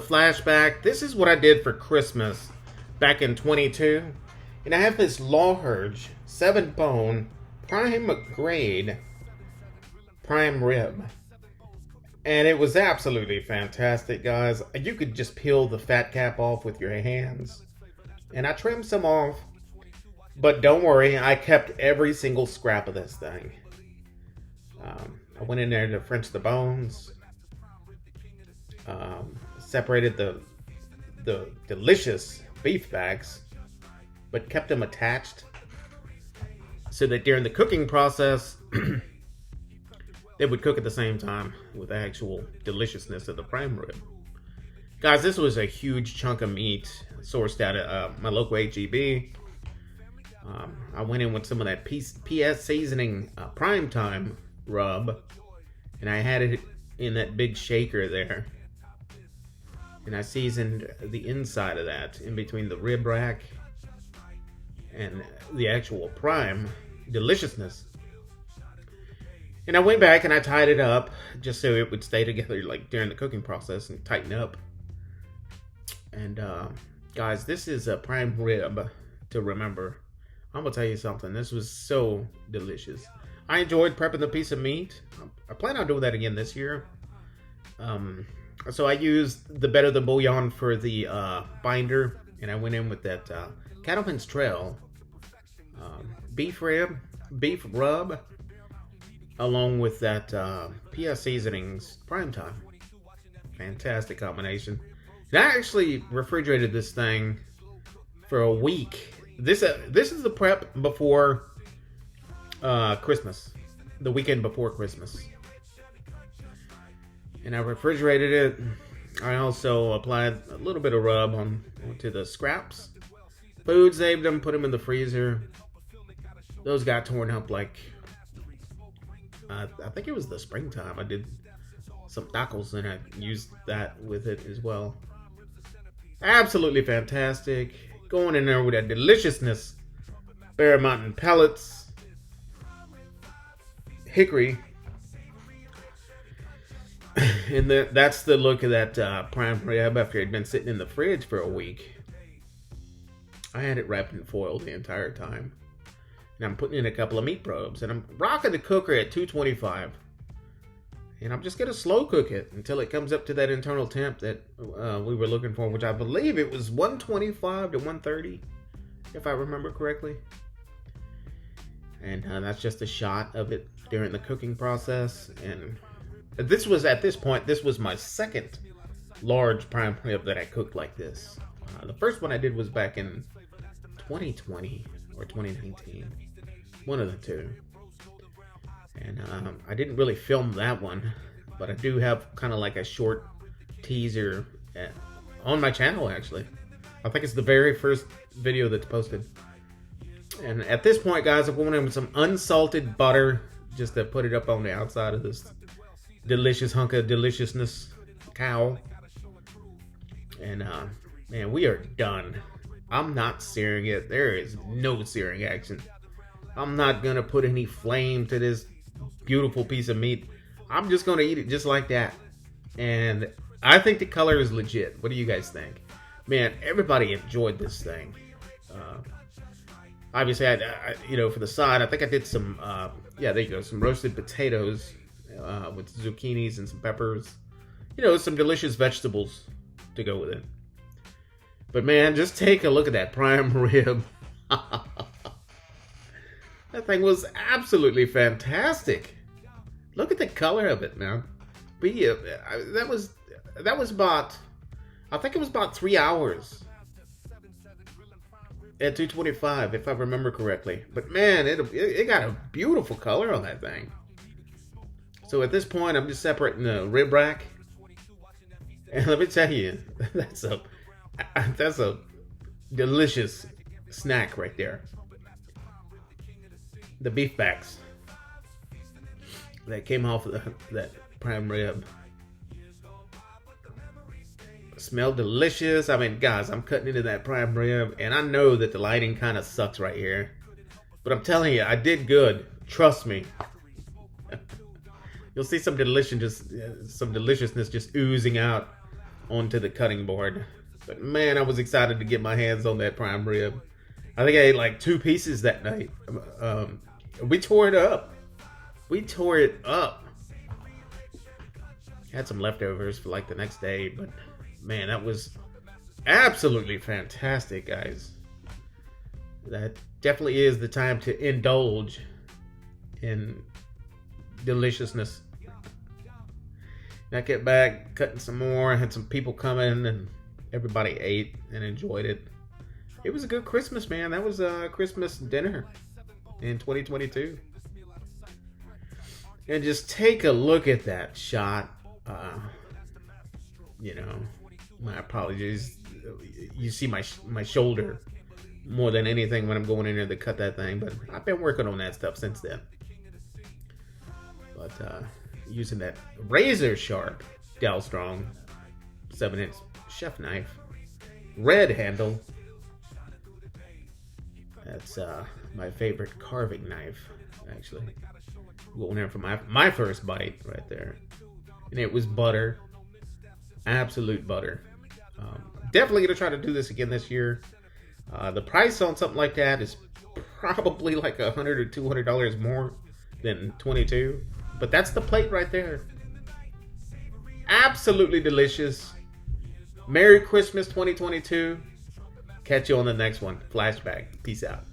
a flashback. This is what I did for Christmas back in 22. And I have this large 7-bone prime grade prime rib. And it was absolutely fantastic, guys. You could just peel the fat cap off with your hands. And I trimmed some off. But don't worry, I kept every single scrap of this thing. I went in there to French the bones. Separated the delicious beef backs, but kept them attached so that during the cooking process, they would cook at the same time with the actual deliciousness of the prime rib. Guys, this was a huge chunk of meat sourced out of my local HEB. I went in with some of that PS seasoning prime time rub, and I had it in that big shaker there. And I seasoned the inside of that in between the rib rack and the actual prime deliciousness. And I went back and I tied it up just so it would stay together like during the cooking process and tighten up. And guys, this is a prime rib to remember. I'm gonna tell you something. This was so delicious. I enjoyed prepping the piece of meat. I plan on doing that again this year. So I used the Better the Bouillon for the binder, and I went in with that Cattleman's Trail beef rub, along with that PS Seasonings Prime Time. Fantastic combination. And I actually refrigerated this thing for a week. This is the prep before Christmas, the weekend before Christmas. And I refrigerated it. I also applied a little bit of rub onto the scraps. Food saved them, put them in the freezer. Those got torn up like, I think it was the springtime. I did some tacos and I used that with it as well. Absolutely fantastic. Going in there with that deliciousness. Bear Mountain pellets. Hickory. And that's the look of that prime rib after it had been sitting in the fridge for a week. I had it wrapped in foil the entire time. And I'm putting in a couple of meat probes. And I'm rocking the cooker at 225. And I'm just going to slow cook it until it comes up to that internal temp that we were looking for, which I believe it was 125 to 130, if I remember correctly. And that's just a shot of it during the cooking process. And this was, at this point, this was my second large prime rib that I cooked like this. The first one I did was back in 2020 or 2019. One of the two. And I didn't really film that one, but I do have kind of like a short teaser on my channel, actually. I think it's the very first video that's posted. And at this point, guys, I'm going in with some unsalted butter just to put it up on the outside of this delicious hunk of deliciousness cow. And man, we are done. I'm not searing it. There is no searing action. I'm not gonna put any flame to this beautiful piece of meat. I'm just gonna eat it just like that. And I think the color is legit. What do you guys think? Man, everybody enjoyed this thing. Obviously, I you know, for the side, I think I did some yeah, there you go, some roasted potatoes with zucchinis and some peppers. You know, some delicious vegetables to go with it. But man, just take a look at that prime rib. That thing was absolutely fantastic. Look at the color of it, man. But yeah, that was about, I think it was about 3 hours at 225, if I remember correctly. But man, it got a beautiful color on that thing. So at this point, I'm just separating the rib rack. And let me tell you, that's a delicious snack right there. The beef backs that came off of that prime rib smell delicious. I mean, guys, I'm cutting into that prime rib, and I know that the lighting kind of sucks right here, but I'm telling you, I did good. Trust me. You'll see some deliciousness just oozing out onto the cutting board. But man, I was excited to get my hands on that prime rib. I think I ate like 2 pieces that night. We tore it up. We tore it up. Had some leftovers for like the next day, but man, that was absolutely fantastic, guys. That definitely is the time to indulge in deliciousness. And I get back, cutting some more. I had some people coming, and everybody ate and enjoyed it. It was a good Christmas, man. That was a Christmas dinner in 2022. And just take a look at that shot. You know, my apologies. You see my shoulder more than anything when I'm going in there to cut that thing. But I've been working on that stuff since then. But using that razor sharp Dell Strong 7-inch chef knife, red handle. That's my favorite carving knife, actually. Going there for my first bite right there. And it was butter. Absolute butter. Definitely going to try to do this again this year. The price on something like that is probably like $100 or $200 more than 22. But that's the plate right there. Absolutely delicious. Merry Christmas 2022. Catch you on the next one. Flashback. Peace out.